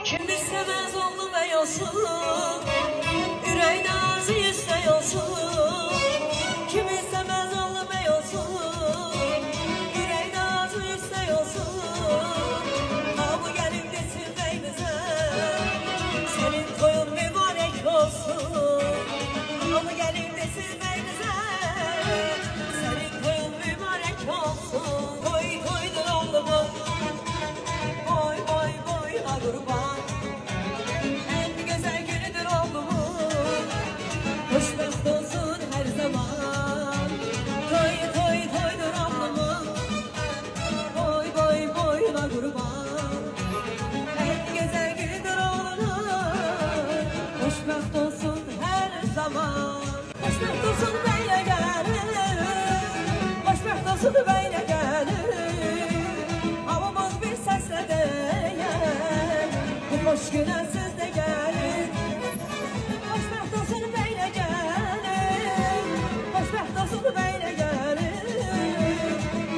Kim istemez oğlum ey olsun, yüreğine arzu iste olsun. Kim istemez oğlum ey olsun, yüreğine arzu iste olsun. Ha bu gelin desin beyimize, senin toyun mübarek olsun. Ha bu gelin desin beyimize, senin toyun mübarek olsun. Toy toydur oğlumun, boy boy boyuna kurban. Hoşbext olsun her zaman. Toy toy toydur oğlumun, boy boy boyuna kurban. En güzel günüdür oğlunun, hoşbext olsun her zaman. Hoşbext olsun böyle gelir, hoşbext olsun böyle gelir. Havamız bir sesle değer, bu hoş güne siz de gelin. Hoşbext olsun böyle gelir, hoşbext olsun böyle gelir.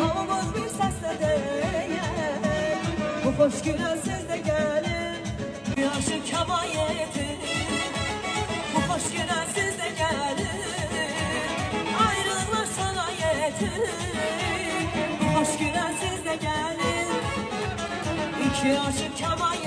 Havamız bir sesle değer, bu hoş güne siz de gelin. Yaşı kemayeti, bu hoş güne siz de gelin. Ayrılıklar sana yetir, bu hoş güne siz de gelin. İki aşık kemayeti,